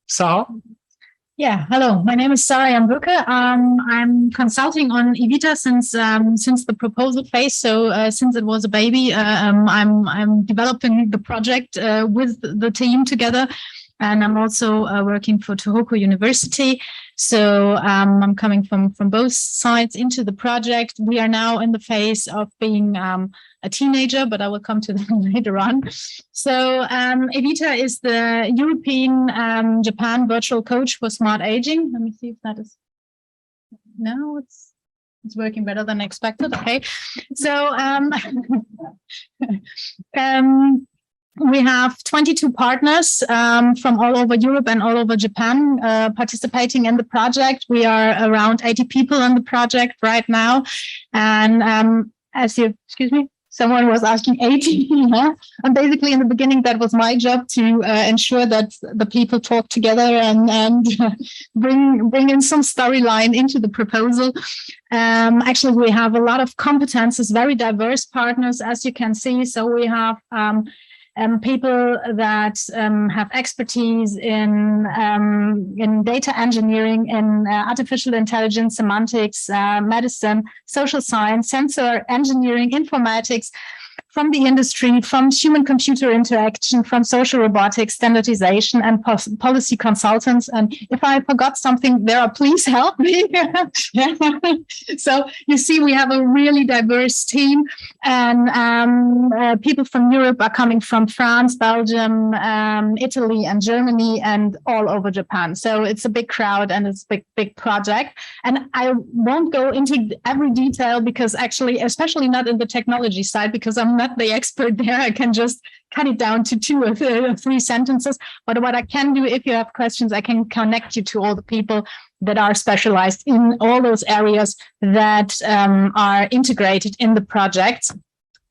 Sarah? Yeah, hello. My name is Sarah Janböcke. I'm consulting on e-VITA since the proposal phase. So since it was a baby, I'm developing the project with the team together, and I'm also working for Tohoku University. So I'm coming from both sides into the project. We are now in the phase of being a teenager, but I will come to that later on. So e-VITA is the European Japan virtual coach for smart aging. Let me see if that is. No, it's working better than expected. Okay, so we have 22 partners from all over Europe and all over Japan participating in the project. We are around 80 people in the project right now, and excuse me. Someone was asking 80, yeah? And basically in the beginning, that was my job to ensure that the people talk together and bring in some storyline into the proposal. Actually, we have a lot of competences, very diverse partners, as you can see. So we have people that have expertise in data engineering, in artificial intelligence, semantics, medicine, social science, sensor engineering, informatics, from the industry, from human-computer interaction, from social robotics, standardization, and policy consultants. And if I forgot something there, please help me. So you see, we have a really diverse team, and people from Europe are coming from France, Belgium, Italy, and Germany, and all over Japan. So it's a big crowd, and it's a big project. And I won't go into every detail because actually, especially not in the technology side, because I'm not the expert there. I can just cut it down to 2 or 3 sentences. But what I can do, if you have questions, I can connect you to all the people that are specialized in all those areas that are integrated in the project.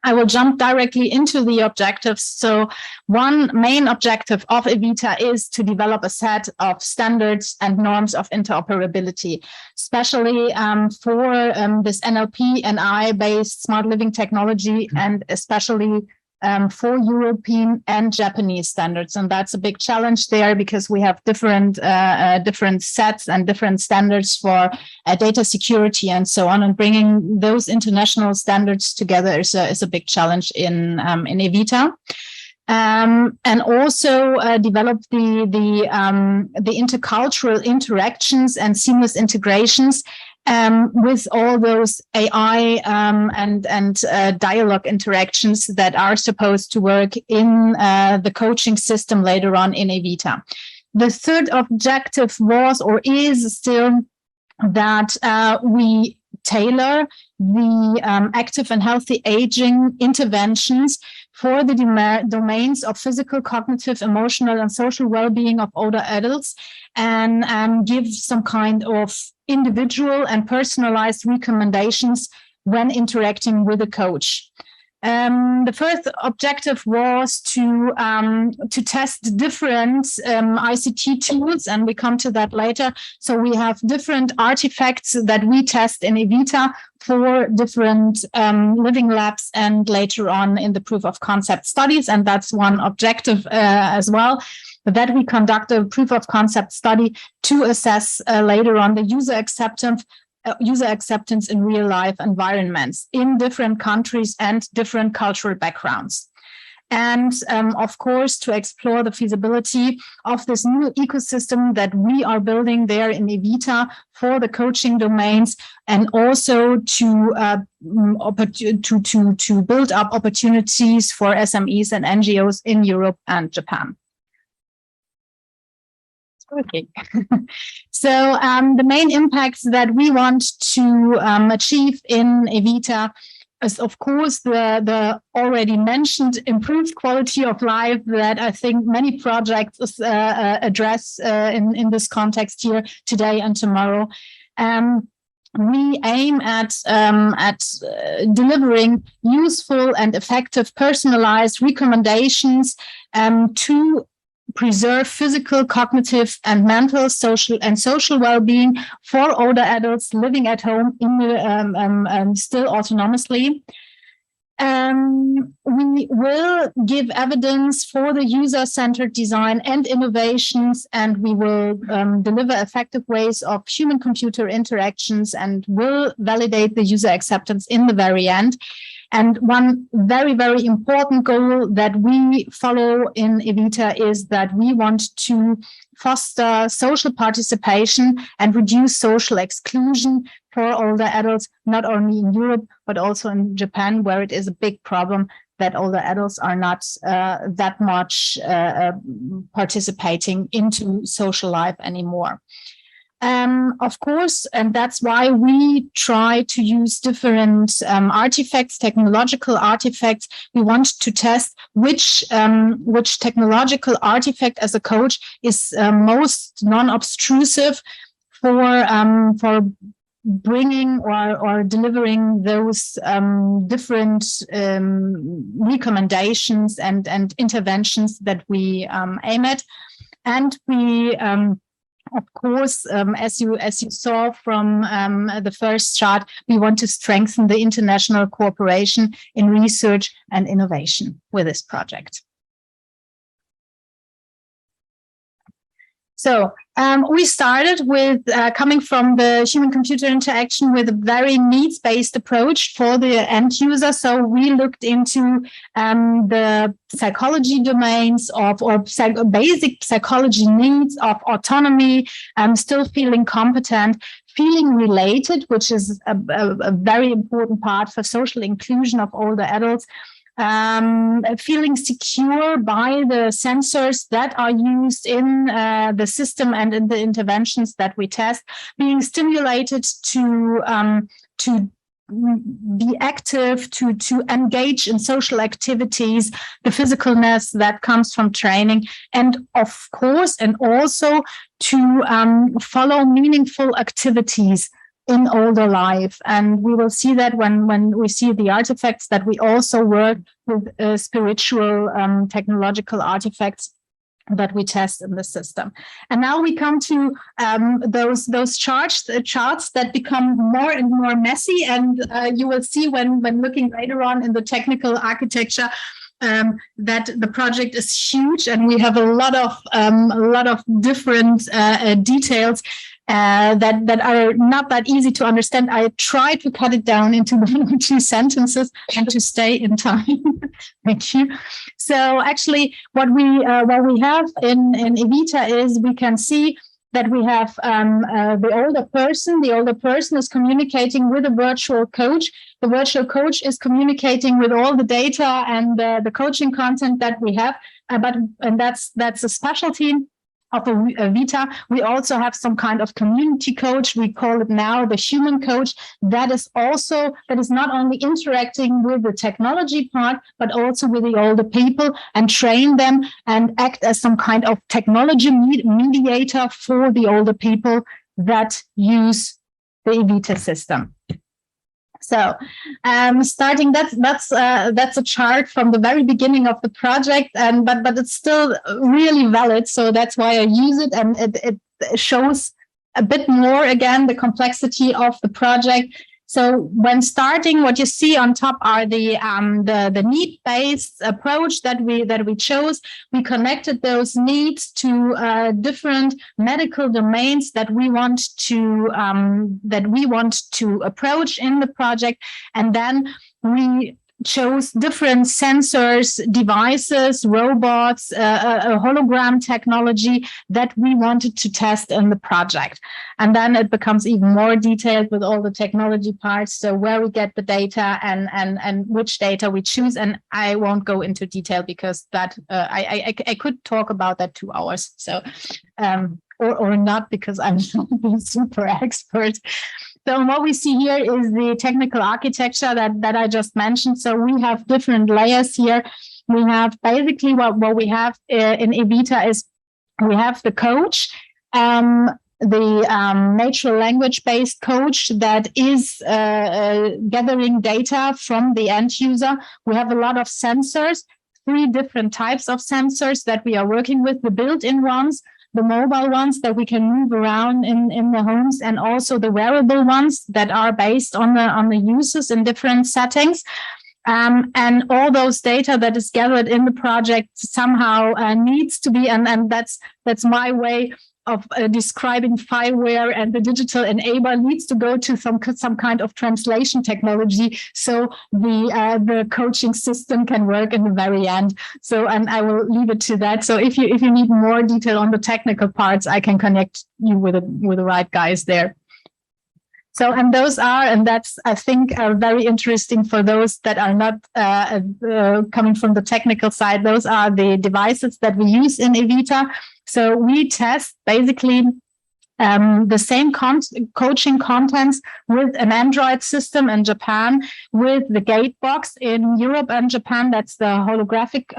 I will jump directly into the objectives. So one main objective of e-VITA is to develop a set of standards and norms of interoperability, especially for this NLP and AI-based smart living technology, and especially for European and Japanese standards. And that's a big challenge there because we have different sets and different standards for data security and so on. And bringing those international standards together is a big challenge in e-VITA. And also develop the intercultural interactions and seamless integrations with all those AI and dialogue interactions that are supposed to work in the coaching system later on in e-VITA. The third objective was or is still that we tailor the active and healthy aging interventions for the domains of physical, cognitive, emotional, and social well-being of older adults, and give some kind of individual and personalized recommendations when interacting with a coach. The first objective was to test different ICT tools, and we come to that later. So we have different artifacts that we test in e-VITA for different living labs and later on in the proof of concept studies. And that's one objective as well, that we conduct a proof of concept study to assess later on the user acceptance in real life environments in different countries and different cultural backgrounds. And of course, to explore the feasibility of this new ecosystem that we are building there in e-VITA for the coaching domains, and also to build up opportunities for SMEs and NGOs in Europe and Japan. Okay. So the main impacts that we want to achieve in e-VITA is, of course, the already mentioned improved quality of life that I think many projects address in this context here today and tomorrow. We aim at delivering useful and effective personalized recommendations to preserve physical, cognitive, and mental, social well-being for older adults living at home still autonomously. We will give evidence for the user-centered design and innovations, and we will deliver effective ways of human-computer interactions and will validate the user acceptance in the very end. And one very, very important goal that we follow in e-VITA is that we want to foster social participation and reduce social exclusion for older adults, not only in Europe, but also in Japan, where it is a big problem that older adults are not that much participating into social life anymore. Of course, and that's why we try to use different artifacts, technological artifacts. We want to test which technological artifact as a coach is most non-obtrusive for bringing or delivering those different recommendations and interventions that we aim at, and we. Of course, as you saw from the first chart, we want to strengthen the international cooperation in research and innovation with this project. So we started with coming from the human-computer interaction with a very needs-based approach for the end user. So we looked into the psychology domains of basic psychology needs of autonomy, still feeling competent, feeling related, which is a very important part for social inclusion of older adults. Feeling secure by the sensors that are used in the system and in the interventions that we test, being stimulated to be active, to engage in social activities, the physicalness that comes from training, and of course, and also to follow meaningful activities in older life. And we will see that when we see the artifacts, that we also work with spiritual technological artifacts that we test in the system. And now we come to those charts that become more and more messy, and you will see when looking later on in the technical architecture that the project is huge, and we have a lot of different details that are not that easy to understand. I try to cut it down into 1 or 2 sentences and to stay in time. Thank you. So actually, what we have in e-VITA is we can see that we have the older person. The older person is communicating with a virtual coach. The virtual coach is communicating with all the data and the coaching content that we have. And that's a specialty of a Vita. We also have some kind of community coach. We call it now the human coach. That is not only interacting with the technology part, but also with the older people and train them and act as some kind of technology mediator for the older people that use the e-VITA system. So, starting that's a chart from the very beginning of the project, but it's still really valid. So that's why I use it, and it shows a bit more again the complexity of the project. So when starting, what you see on top are the need-based approach that we chose. We connected those needs to different medical domains that we want to approach in the project, and then we chose different sensors, devices, robots, a hologram technology that we wanted to test in the project. And then it becomes even more detailed with all the technology parts, so where we get the data and which data we choose. And I won't go into detail because that I could talk about that 2 hours. So or not, because I'm not a super expert. So what we see here is the technical architecture that I just mentioned. So we have different layers here. We have basically what we have in e-VITA is we have the coach, the natural language-based coach that is gathering data from the end user. We have a lot of sensors, 3 different types of sensors that we are working with, the built-in ones, the mobile ones that we can move around in the homes, and also the wearable ones that are based on the uses in different settings. And all those data that is gathered in the project somehow needs to be, and that's my way of describing fireware and the digital enabler, needs to go to some kind of translation technology, so the coaching system can work in the very end. So, and I will leave it to that. So if you need more detail on the technical parts, I can connect you with the right guys there. So, and those are, and that's, I think, very interesting for those that are not coming from the technical side. Those are the devices that we use in e-VITA. So we test basically the same coaching contents with an Android system in Japan, with the Gatebox in Europe and Japan, that's the holographic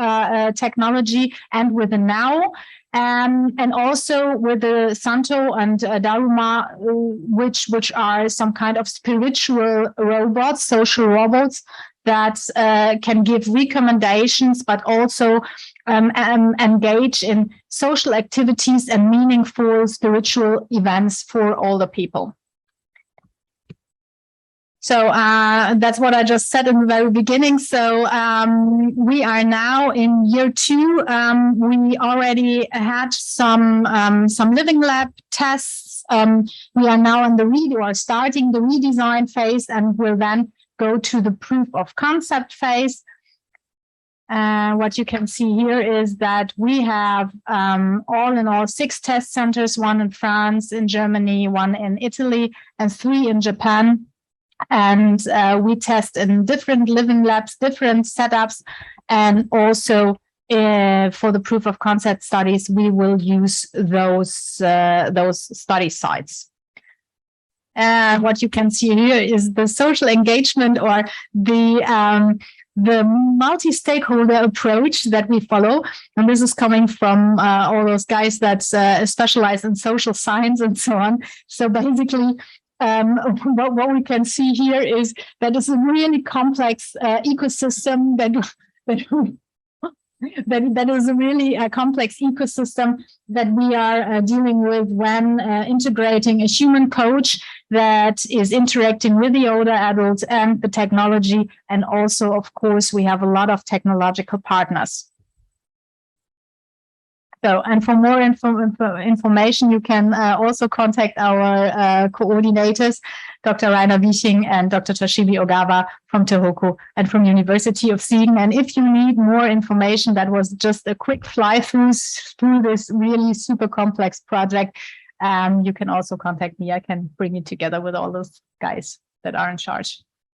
technology, and with the Now. And also with the Santo and Daruma, which are some kind of spiritual robots, social robots that can give recommendations, but also engage in social activities and meaningful spiritual events for all the people. So that's what I just said in the very beginning. So we are now in year 2. We already had some living lab tests. We are now in starting the redesign phase, and will then go to the proof of concept phase. What you can see here is that we have all in all 6 test centers, 1 in France, in Germany, 1 in Italy, and 3 in Japan. And we test in different living labs, different setups, and also for the proof of concept studies, we will use those study sites. What you can see here is the social engagement, or the multi-stakeholder approach that we follow. And this is coming from all those guys that specialize in social science and so on. So basically, what we can see here is that it's a really complex ecosystem that is a really complex ecosystem that we are dealing with when integrating a human coach that is interacting with the older adults and the technology. And also, of course, we have a lot of technological partners. So, and for more information, you can also contact our coordinators, Dr. Rainer Wieching and Dr. Toshibi Ogawa from Tohoku and from University of Siegen. And if you need more information, that was just a quick fly-through through this really super complex project. You can also contact me. I can bring it together with all those guys that are in charge.